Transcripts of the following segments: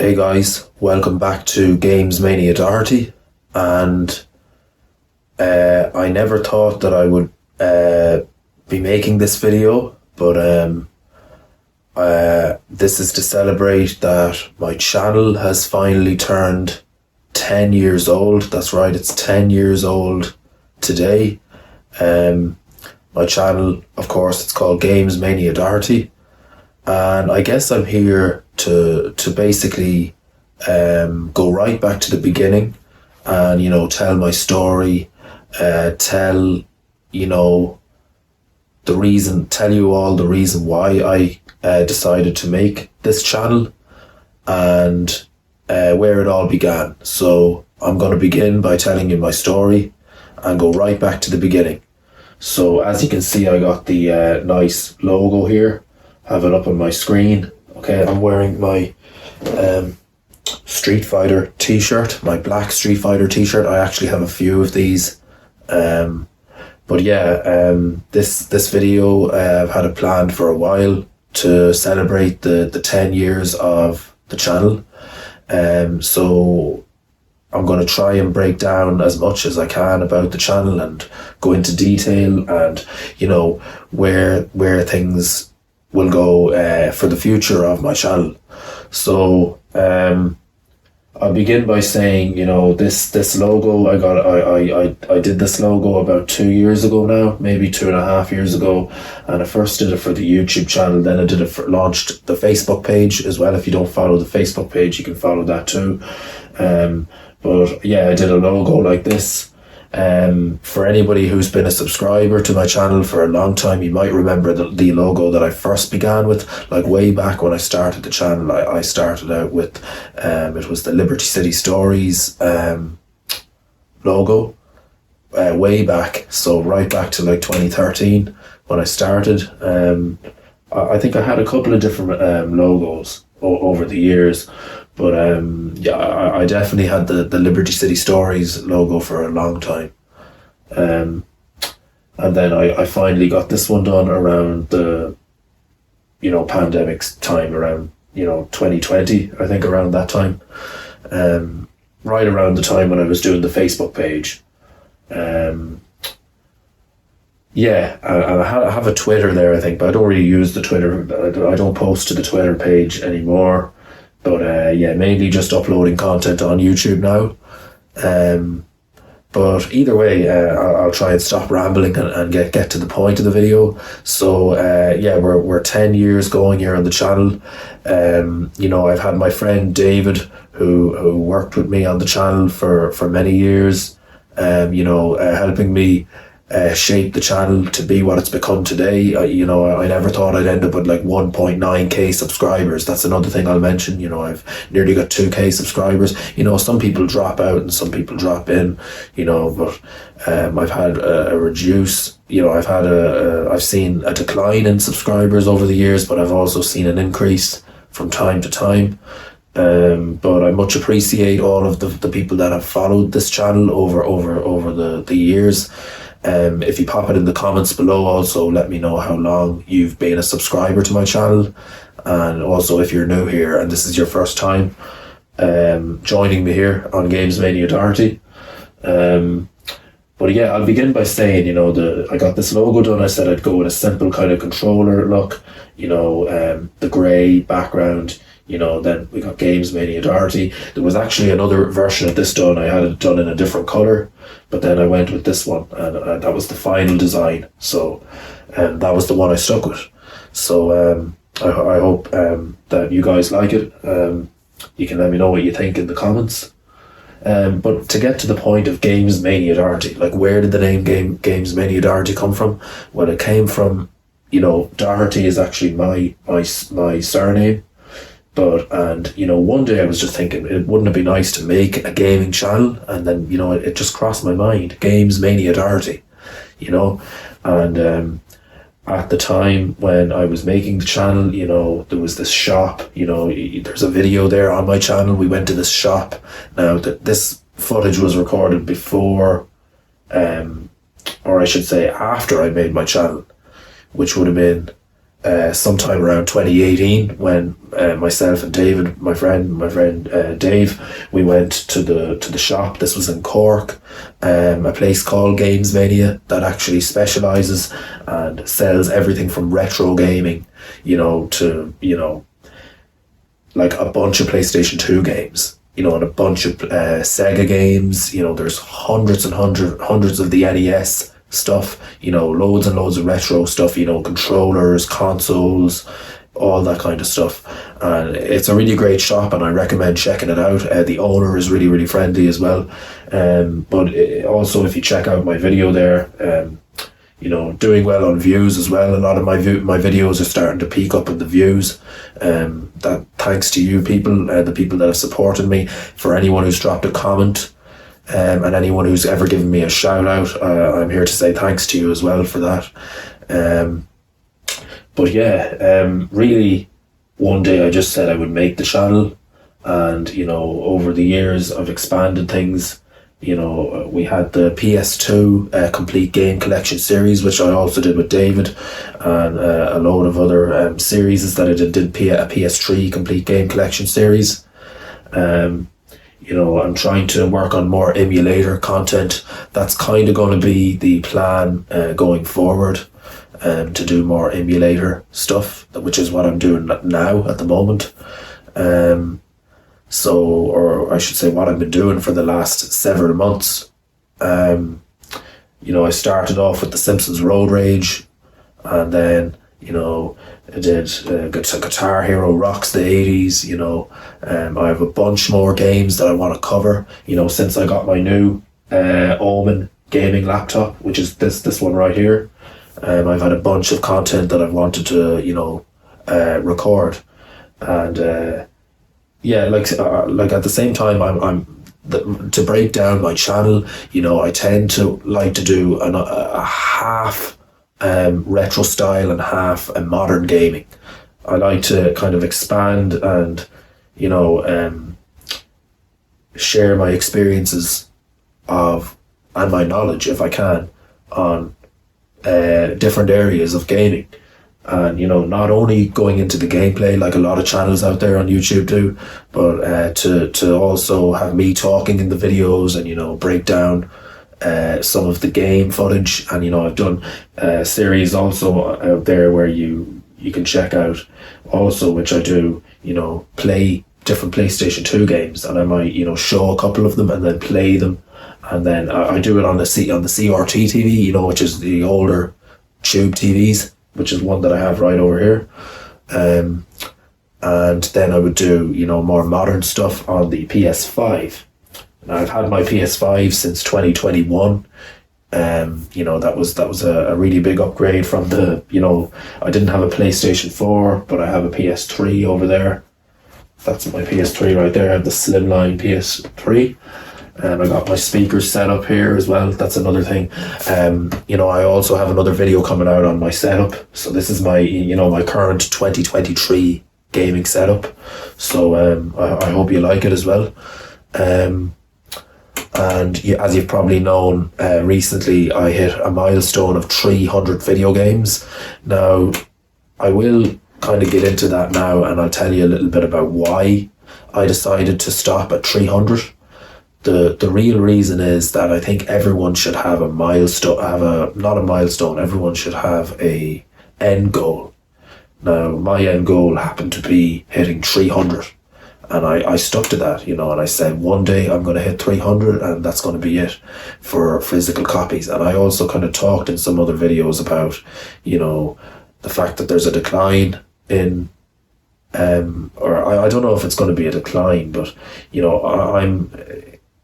Hey guys, welcome back to Games Mania Doherty, and I never thought that I would be making this video, but this is to celebrate that my channel has finally turned 10 years old. That's right, it's 10 years old today. My channel, of course, it's called Games Mania Doherty, and I guess I'm here to basically go right back to the beginning and tell my story, tell tell you all the reason why I decided to make this channel and where it all began. So I'm going to begin by telling you my story and go right back to the beginning. So as you can see, I got the nice logo here. Have it up on my screen. Okay, I'm wearing my Street Fighter t-shirt, my black Street Fighter t-shirt. I actually have a few of these. But yeah, this video I've had it planned for a while to celebrate the 10 years of the channel. So I'm going to try and break down as much as I can about the channel and go into detail and where things will go for the future of my channel. So I'll begin by saying, this logo I did this logo about 2 years ago now, maybe 2.5 years ago, and I first did it for the YouTube channel. Then I did it launched the Facebook page as well. If you don't follow the Facebook page, you can follow that too. But yeah, I did a logo like this. For anybody who's been a subscriber to my channel for a long time, you might remember the logo that I first began with. Like way back when I started the channel, I started out with it was the Liberty City Stories logo, way back, so right back to like 2013 when I started. I think I had a couple of different logos over the years, but yeah, I definitely had the Liberty City Stories logo for a long time. And then I finally got this one done around the pandemic's time, around 2020, I think, around that time, right around the time when I was doing the Facebook page. Yeah, I have a Twitter there, I think, but I don't really use the Twitter. I don't post to the Twitter page anymore. But yeah, mainly just uploading content on YouTube now. But either way, I'll try and stop rambling and get to the point of the video. So yeah, we're 10 years going here on the channel. I've had my friend David who worked with me on the channel for many years, helping me shape the channel to be what it's become today. I never thought I'd end up with like 1.9k subscribers. That's another thing I'll mention. I've nearly got 2k subscribers. Some people drop out and some people drop in, but I've had a reduce. I've seen a decline in subscribers over the years, but I've also seen an increase from time to time. But I much appreciate all of the people that have followed this channel over the years. If you pop it in the comments below, also let me know how long you've been a subscriber to my channel, and also if you're new here and this is your first time joining me here on Games Mania Doherty. But yeah, I'll begin by saying, I got this logo done. I said I'd go with a simple kind of controller look, the grey background. Then we got Games Mania Doherty. There was actually another version of this done. I had it done in a different colour, but then I went with this one, and that was the final design. So that was the one I stuck with. So I hope that you guys like it. You can let me know what you think in the comments. But to get to the point of Games Mania Doherty, like where did the name Games Mania Doherty come from? Well, it came from, Doherty is actually my surname. And one day I was just thinking, wouldn't it be nice to make a gaming channel? And then, it just crossed my mind, Games Mania Doherty, and at the time when I was making the channel, there was this shop, there's a video there on my channel. We went to this shop. Now this footage was recorded before, or I should say after I made my channel, which would have been sometime around 2018 when myself and David, my friend Dave, we went to the shop. This was in Cork, a place called Games Mania that actually specialises and sells everything from retro gaming, to like a bunch of PlayStation 2 games, and a bunch of Sega games. There's hundreds and hundreds of the NES stuff, loads and loads of retro stuff, controllers, consoles, all that kind of stuff. And it's a really great shop, and I recommend checking it out. The owner is really, really friendly as well. But also, if you check out my video there, doing well on views as well. A lot of my videos are starting to peak up in the views. That thanks to you people, the people that have supported me. For anyone who's dropped a comment, and anyone who's ever given me a shout out, I'm here to say thanks to you as well for that. But yeah, really, one day I just said I would make the channel, and over the years I've expanded things. We had the PS2 complete game collection series, which I also did with David, and a load of other series that I did a PS3 complete game collection series. I'm trying to work on more emulator content. That's kind of going to be the plan going forward, to do more emulator stuff, which is what I'm doing now at the moment. Or I should say what I've been doing for the last several months. I started off with The Simpsons Road Rage, and then, I did Guitar Hero Rocks the 80s, I have a bunch more games that I want to cover, since I got my new Omen gaming laptop, which is this one right here. I've had a bunch of content that I've wanted to, record, and like at the same time, to break down my channel, I tend to like to do a half retro style and half a modern gaming. I like to kind of expand and share my experiences and my knowledge, if I can, on different areas of gaming. And not only going into the gameplay like a lot of channels out there on YouTube do, but to also have me talking in the videos and break down some of the game footage. And I've done a series also out there where you can check out also, which I do, play different PlayStation 2 games, and I might show a couple of them and then play them, and then I do it on the CRT TV, which is the older tube TVs, which is one that I have right over here. And then I would do, more modern stuff on the PS5. Now, I've had my PS5 since 2021. That was a really big upgrade from the, I didn't have a PlayStation 4, but I have a PS3 over there. That's my PS3 right there. I have the slimline PS3. I got my speakers set up here as well. That's another thing. I also have another video coming out on my setup. So this is my, my current 2023 gaming setup. So I hope you like it as well. And as you've probably known, recently I hit a milestone of 300 video games. Now, I will kind of get into that now, and I'll tell you a little bit about why I decided to stop at 300. The real reason is that I think everyone should have a milestone, everyone should have a end goal. Now, my end goal happened to be hitting 300, and I stuck to that, and I said one day I'm going to hit 300, and that's going to be it for physical copies. And I also kind of talked in some other videos about, the fact that there's a decline in, I don't know if it's going to be a decline, but,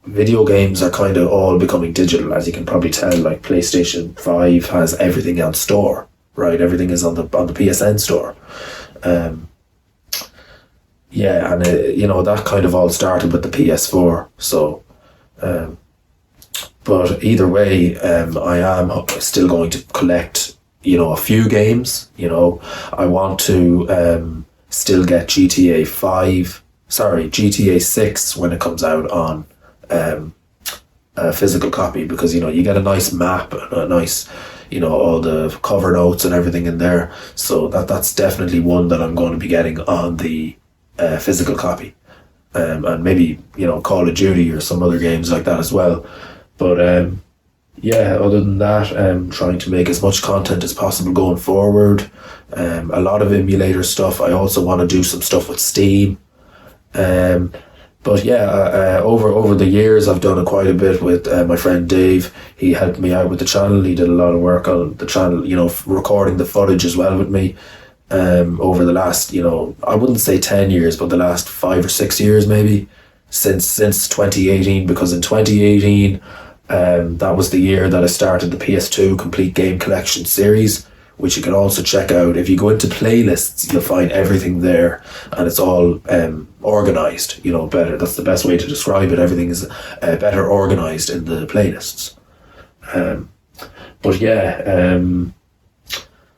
video games are kind of all becoming digital, as you can probably tell. Like PlayStation 5 has everything on store, right? Everything is on the PSN store. And that kind of all started with the PS4. So, but either way, I am still going to collect, a few games. I want to still get GTA 6 when it comes out on a physical copy, because you get a nice map and a nice all the cover notes and everything in there. So that's definitely one that I'm going to be getting on the physical copy. And maybe, Call of Duty or some other games like that as well. But yeah, other than that, trying to make as much content as possible going forward. A lot of emulator stuff. I also want to do some stuff with Steam. But yeah, over the years, I've done quite a bit with my friend Dave. He helped me out with the channel. He did a lot of work on the channel, recording the footage as well with me. Over the last, I wouldn't say 10 years, but the last 5 or 6 years maybe, since 2018, because in 2018, that was the year that I started the PS2 Complete Game Collection series, which you can also check out. If you go into playlists, you'll find everything there, and it's all organized, better. That's the best way to describe it. Everything is better organized in the playlists. But yeah,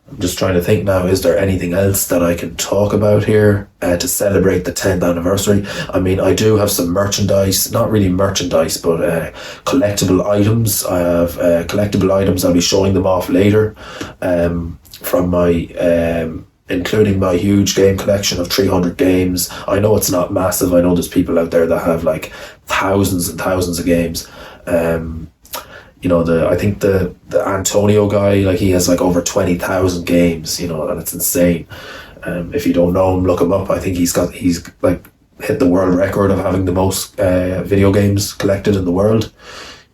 I'm just trying to think now, is there anything else that I can talk about here to celebrate the 10th anniversary? I mean, I do have some merchandise, not really merchandise, but collectible items. I have collectible items. I'll be showing them off later from my, including my huge game collection of 300 games. I know it's not massive. I know there's people out there that have like thousands and thousands of games. I think the Antonio guy, like, he has like over 20,000 games, and it's insane. If you don't know him, look him up. I think he's like hit the world record of having the most video games collected in the world,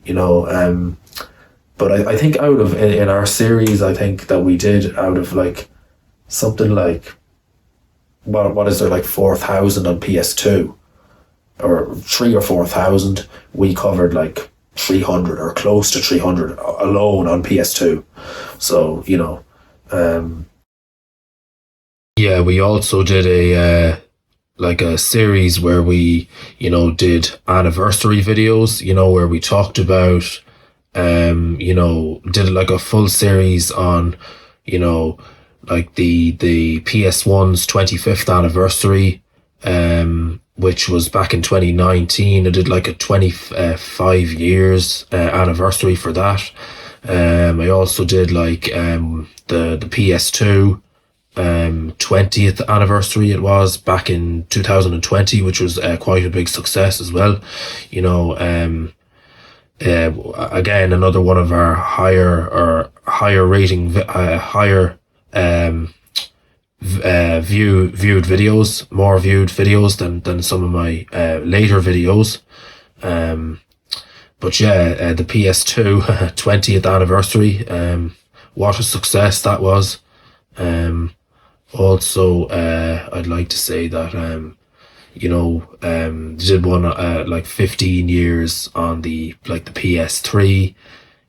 but I think out of, in our series, I think that we did out of like something like, what is there, like 4,000 on PS2 or 3 or 4,000, we covered like 300 or close to 300 alone on PS2. So, yeah, we also did a series where we, did anniversary videos, where we talked about, did like a full series on, like the PS1's 25th anniversary, which was back in 2019. I did like a 25 years anniversary for that. I also did like the PS2 20th anniversary. It was back in 2020, which was quite a big success as well. Again, another one of our higher rating, viewed videos, more viewed videos than some of my later videos. But yeah, the PS2 20th anniversary, what a success that was. Also, I'd like to say that did one like 15 years on the PS3,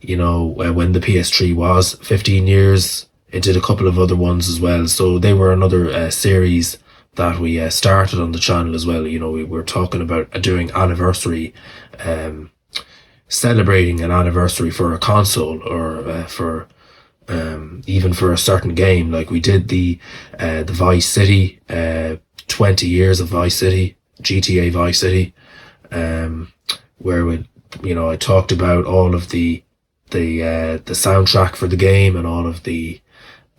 when the PS3 was 15 years. It did a couple of other ones as well. So they were another series that we started on the channel as well. We were talking about doing anniversary, celebrating an anniversary for a console, or for even for a certain game. Like we did the Vice City, 20 years of Vice City, GTA Vice City, where I talked about all of the soundtrack for the game and all of the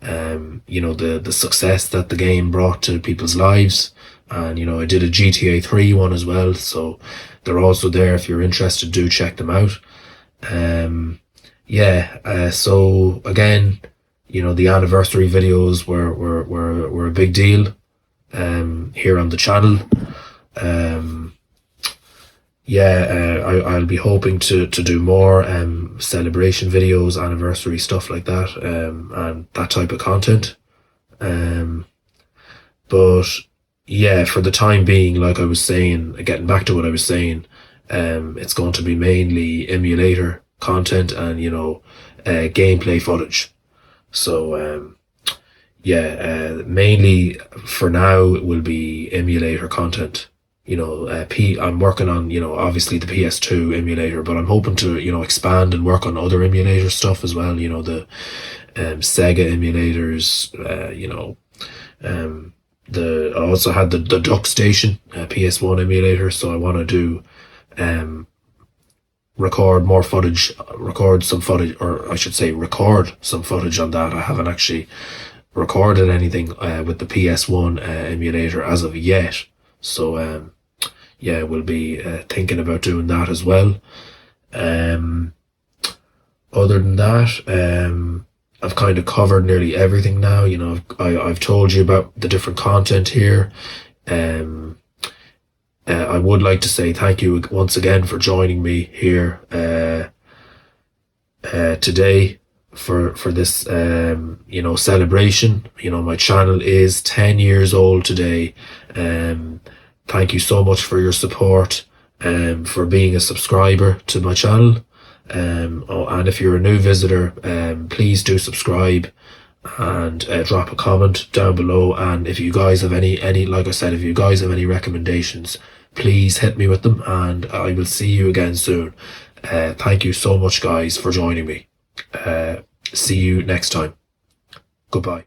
the success that the game brought to people's lives. And I did a GTA 3 one as well, so they're also there. If you're interested, do check them out. So again, the anniversary videos were a big deal here on the channel. I'll be hoping to do more celebration videos, anniversary stuff like that, and that type of content. But yeah, for the time being, like I was saying, getting back to what I was saying, it's going to be mainly emulator content and gameplay footage. So mainly for now it will be emulator content. I'm working on, obviously the PS2 emulator, but I'm hoping to, expand and work on other emulator stuff as well. The Sega emulators, I also had the Duck Station PS1 emulator, so I want to do, record more footage, record some footage, or I should say record some footage on that. I haven't actually recorded anything with the PS1 emulator as of yet. So yeah, we'll be thinking about doing that as well. Other than that, I've kind of covered nearly everything now. You know, I've told you about the different content here. I would like to say thank you once again for joining me here today for this you know, celebration. You know, my channel is 10 years old today. Thank you so much for your support, for being a subscriber to my channel. And if you're a new visitor, please do subscribe and drop a comment down below. And if you guys have any, like I said, if you guys have any recommendations, please hit me with them, and I will see you again soon. Thank you so much, guys, for joining me. See you next time. Goodbye.